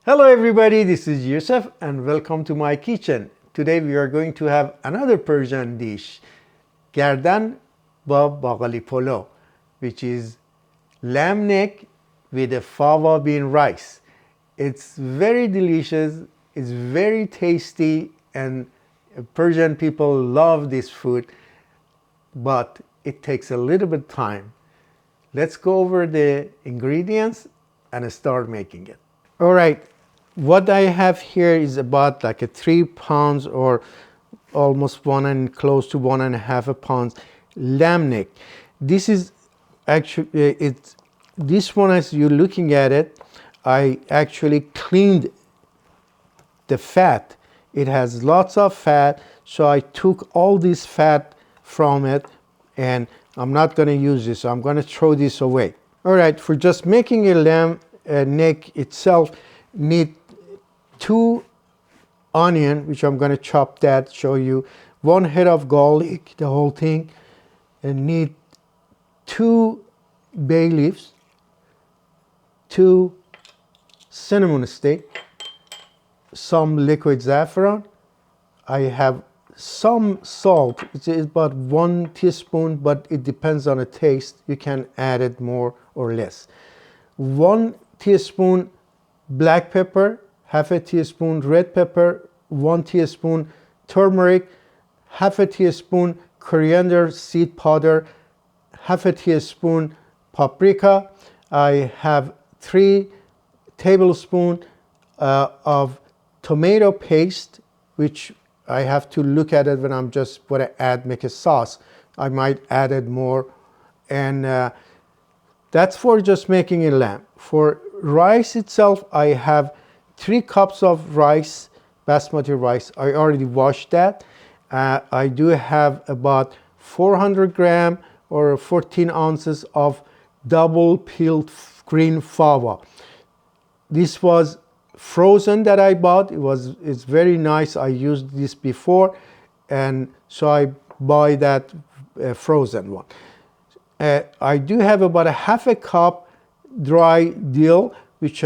Hello everybody, this is Yousef and welcome to my kitchen. Today we are going to have another Persian dish, Gardan ba Baghali Polo, which is lamb neck with a fava bean rice. It's very delicious, it's very tasty, and Persian people love this food, but it takes a little bit of time. Let's go over the ingredients and start making it. All right, what I have here is about like a 3 pounds or almost one and close to 1.5 pounds lamb neck. This is actually this one, as you're looking at it, I actually cleaned the fat. It has lots of fat, so I took all this fat from it, and I'm not going to use this, so I'm going to throw this away. All right, for just making a lamb neck itself, need 2 onion, which I'm going to chop that, show you, 1 head of garlic, the whole thing, and need 2 bay leaves, 2 cinnamon stick, some liquid saffron. I have some salt. It's about 1 teaspoon, but it depends on the taste. You can add it more or less. 1 teaspoon black pepper, half a teaspoon red pepper, 1 teaspoon turmeric, half a teaspoon coriander seed powder, half a teaspoon paprika. I have 3 tablespoons of tomato paste, which I have to look at it when I'm just going to make a sauce. I might add it more, and that's for just making a lamb. For rice itself, I have 3 cups of rice, basmati rice. I already washed that. I do have about 400 grams or 14 ounces of double peeled green fava. This was frozen that I bought. It's very nice. I used this before, and so I buy that frozen one. I do have about half a cup dry dill, which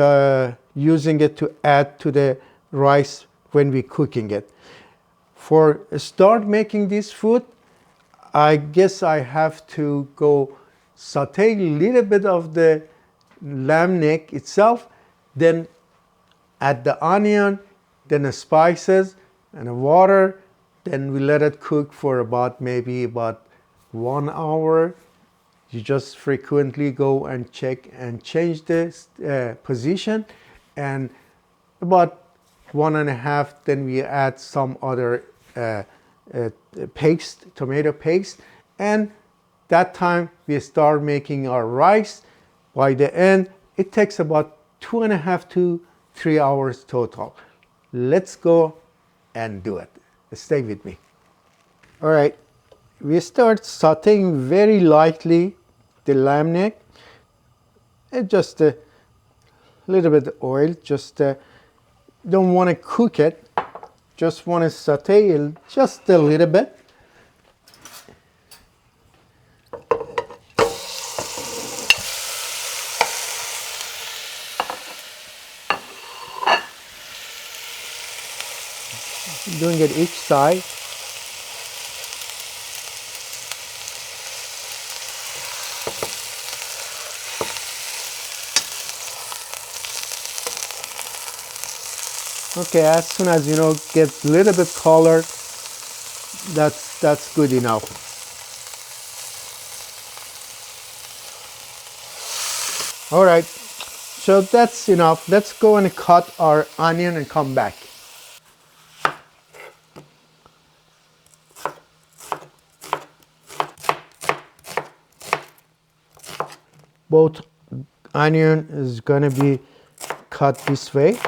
using it to add to the rice when we cooking it. For start making this food, I guess I have to go saute a little bit of the lamb neck itself, then add the onion, then the spices and the water, then we let it cook for maybe about 1 hour. You just frequently go and check and change the position, and about 1.5, then we add some other paste, tomato paste, and that time we start making our rice. By the end, it takes about 2.5 to 3 hours total. Let's go and do it. Stay with me. All right, we start sauteing very lightly the lamb neck, and just a little bit of oil. Just don't want to cook it, just want to saute it just a little bit. Doing it each side. Okay, as soon as gets a little bit colored, that's good enough. All right, so that's enough. Let's go and cut our onion and come back. Both onion is gonna be cut this way.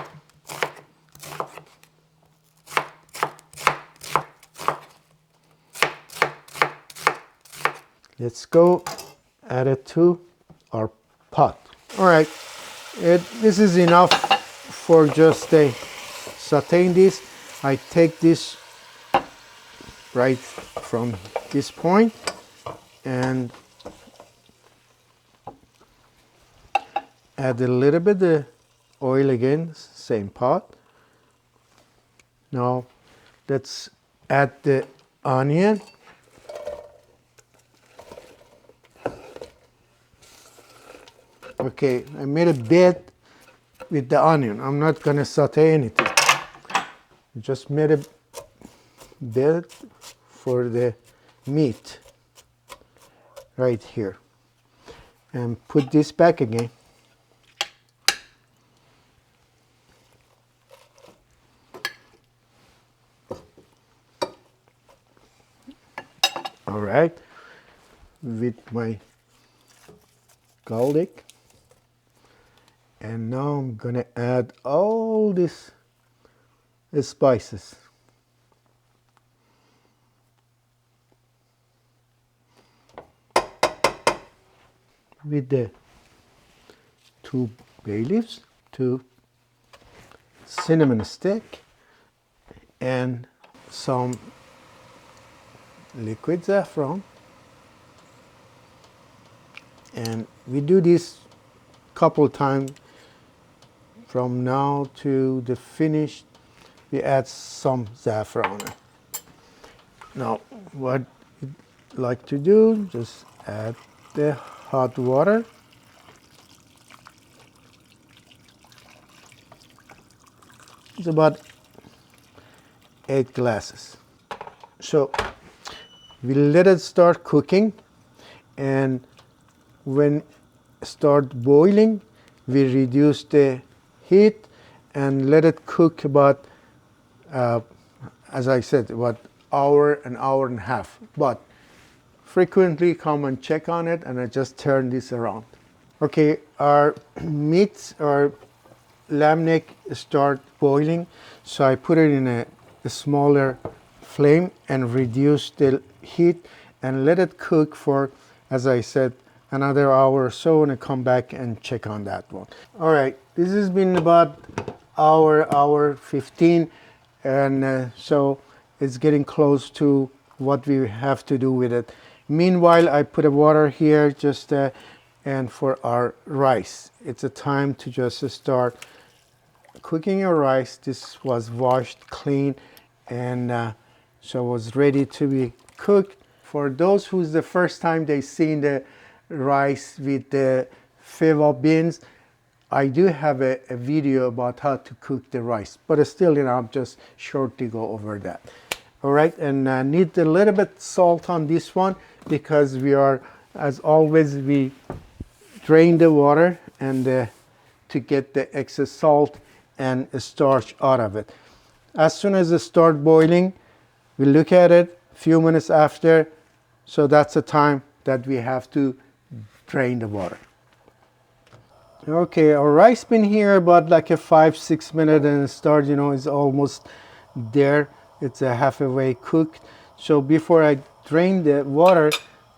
Let's go add it to our pot. All right, this is enough for just sauteing this. I take this right from this point and add a little bit of oil again, same pot. Now let's add the onion. Okay, I made a bed with the onion. I'm not gonna saute anything. Just made a bed for the meat right here. And put this back again. All right, with my garlic. And now I'm gonna add all these spices. With the 2 bay leaves, 2 cinnamon stick, and some liquid saffron. And we do this couple times from now to the finish. We add some saffron. Now what you like to do, just add the hot water. It's about 8 glasses. So we let it start cooking, and when it start boiling, we reduce the heat and let it cook about, as I said, about an hour and a half. But frequently come and check on it, and I just turn this around. Okay, our meat, our lamb neck start boiling, so I put it in a smaller flame and reduce the heat and let it cook for, as I said, another hour or so, and I come back and check on that one. All right, this has been about hour 15, and so it's getting close to what we have to do with it. Meanwhile, I put a water here just and for our rice. It's a time to just start cooking your rice. This was washed clean, and so was ready to be cooked. For those who's the first time they seen the rice with the fava beans, I do have a video about how to cook the rice, but still, I'll just shortly go over that. All right, and need a little bit salt on this one, because we are, as always, we drain the water and to get the excess salt and starch out of it. As soon as it start boiling, we look at it a few minutes after, so that's the time that we have to drain the water. Okay, our rice been here about like a 5-6 minutes, and it start, is almost there. It's a halfway cooked. So before I drain the water,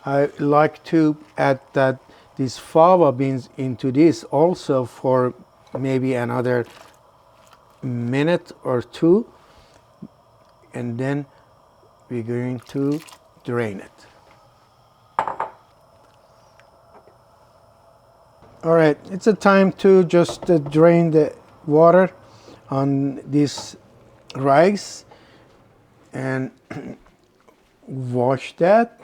I like to add these fava beans into this also for maybe another minute or two, and then we're going to drain it. All right, it's a time to just drain the water on this rice and wash that.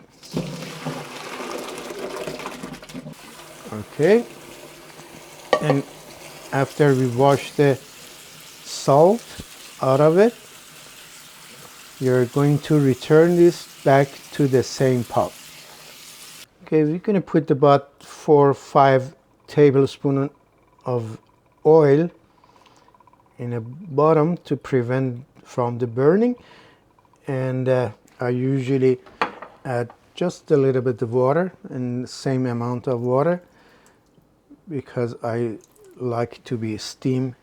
Okay, and after we wash the salt out of it, you're going to return this back to the same pot. Okay, we're going to put about 4 or 5 tablespoons of oil in the bottom to prevent from the burning, and I usually add just a little bit of water, and the same amount of water, because I like to be steam,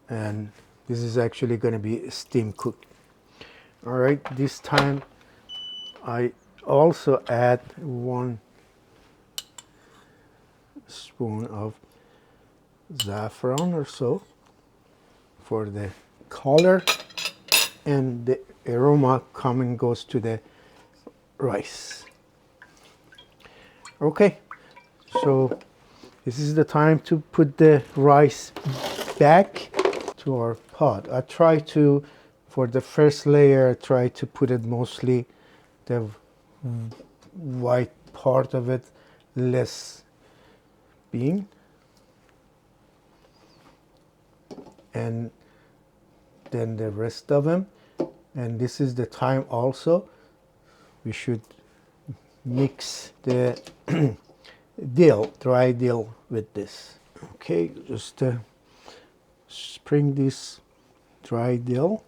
and this is actually going to be steam cooked. All right, this time I also add 1 spoon of saffron or so for the color, and the aroma goes to the rice. Okay, so this is the time to put the rice back to our pot. I try to, for the first layer, I try to put it mostly the white part of it, less bean, and then the rest of them. And this is the time also we should mix the dill, dry dill with this. Okay, just sprinkle this dry dill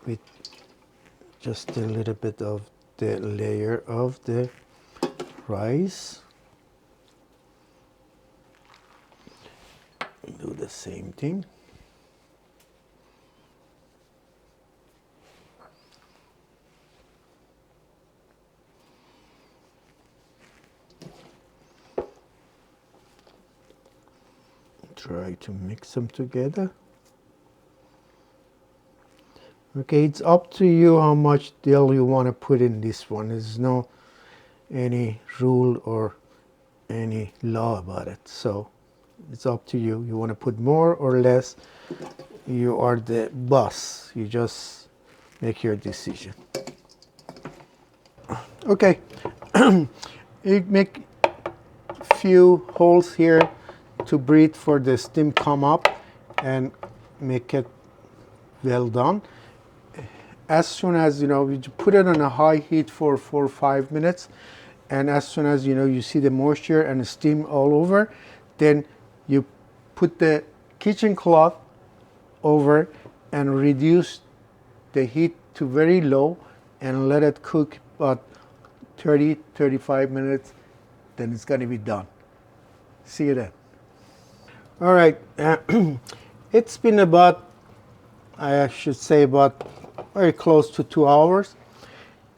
with just a little bit of the layer of the rice. Do the same thing. Try to mix them together. Okay, it's up to you how much dill you want to put in this one. There's no any rule or any law about it. So it's up to you. You want to put more or less. You are the boss. You just make your decision. Okay, you make few holes here to breathe for the steam come up and make it well done. As soon as you put it on a high heat for 4 or 5 minutes, and as soon as you see the moisture and the steam all over, then you put the kitchen cloth over and reduce the heat to very low and let it cook about 30-35 minutes. Then it's going to be done. See you then. All right, it's been about, I should say, about very close to 2 hours,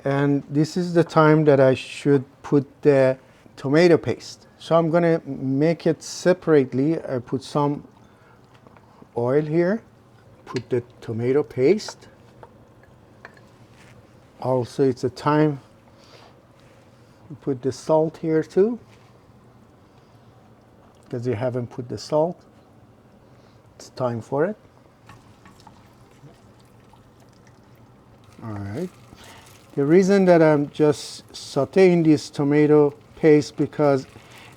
and this is the time that I should put the tomato paste. So I'm going to make it separately. I put some oil here, put the tomato paste. Also, it's a time to put the salt here too, because you haven't put the salt. It's time for it. All right. The reason that I'm just sauteing this tomato paste, because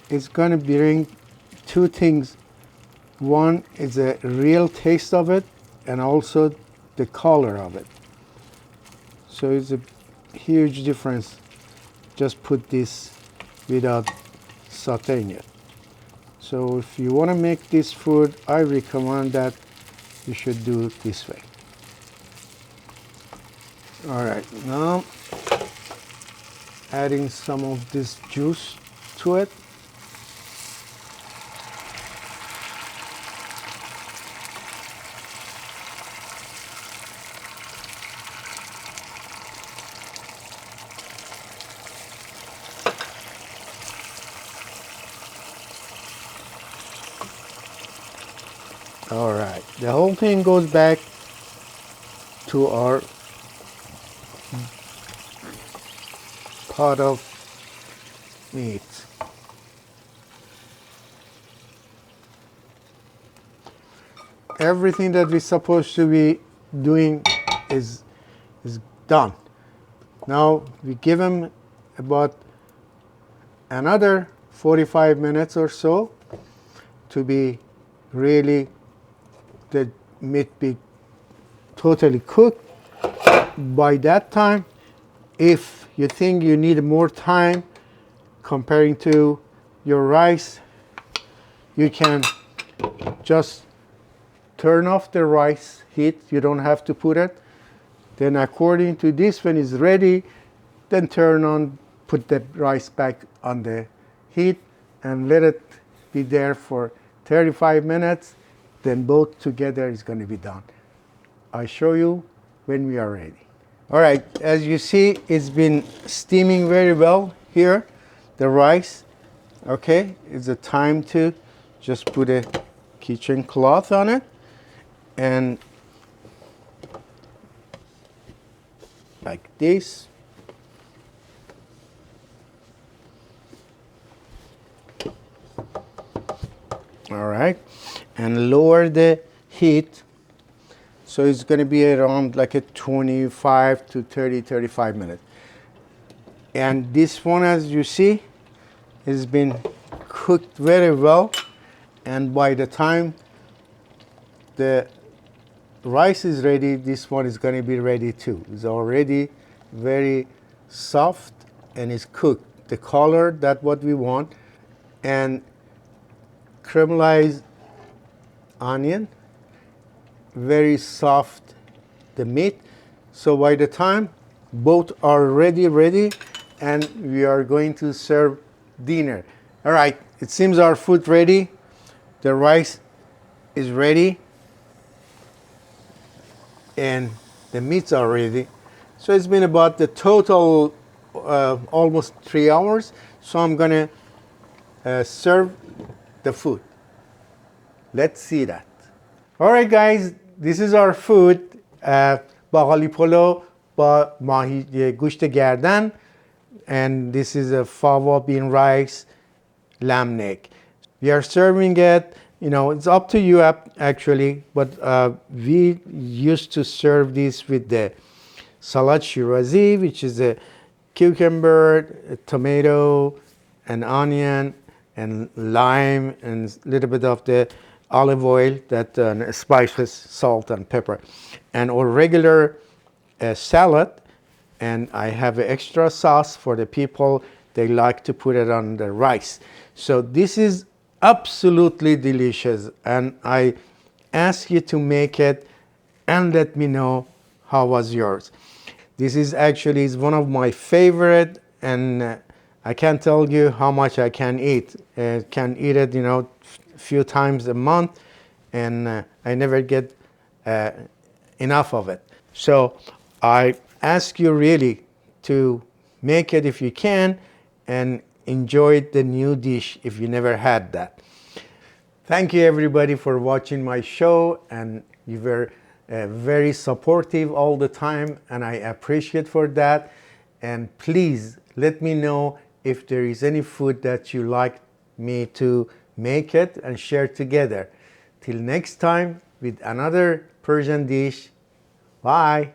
it's going to bring two things. One is a real taste of it, and also the color of it. So it's a huge difference. Just put this without sauteing it. So if you want to make this food, I recommend that you should do it this way. All right, now adding some of this juice to it. All right, the whole thing goes back to our pot of meat. Everything that we're supposed to be doing is done. Now we give them about another 45 minutes or so to be really, the meat be totally cooked. By that time, if you think you need more time comparing to your rice, you can just turn off the rice heat. You don't have to put it. Then according to this, when it's ready, then put the rice back on the heat and let it be there for 35 minutes. Then both together is going to be done. I'll show you when we are ready. All right, as you see, it's been steaming very well here, the rice. Okay, it's a time to just put a kitchen cloth on it and like this. All right, and lower the heat. So it's going to be around like a 25 to 35 minutes. And this one, as you see, has been cooked very well. And by the time the rice is ready, this one is going to be ready too. It's already very soft and is cooked. The color, that what we want. And caramelized onion, very soft, the meat. So by the time both are ready, and we are going to serve dinner. All right, it seems our food ready. The rice is ready, and the meats are ready. So it's been about the total almost 3 hours. So I'm gonna serve the food. Let's see that. All right, guys, this is our food. باقلی پلو با گوشت گردن, and this is a fava bean rice lamb neck. We are serving it. You know, it's up to you actually, but we used to serve this with the salad shirazi, which is a cucumber, a tomato, an onion, and lime, and a little bit of the olive oil, that spices, salt and pepper, and or regular salad. And I have an extra sauce for the people. They like to put it on the rice. So this is absolutely delicious, and I ask you to make it and let me know how was yours. This is actually one of my favorite, and I can't tell you how much I can eat. Can eat it, you know, few times a month, and I never get enough of it. So I ask you really to make it if you can, and enjoy the new dish if you never had that. Thank you everybody for watching my show, and you were very supportive all the time, and I appreciate for that. And please let me know if there is any food that you like me to make it and share together. Till next time with another Persian dish. Bye.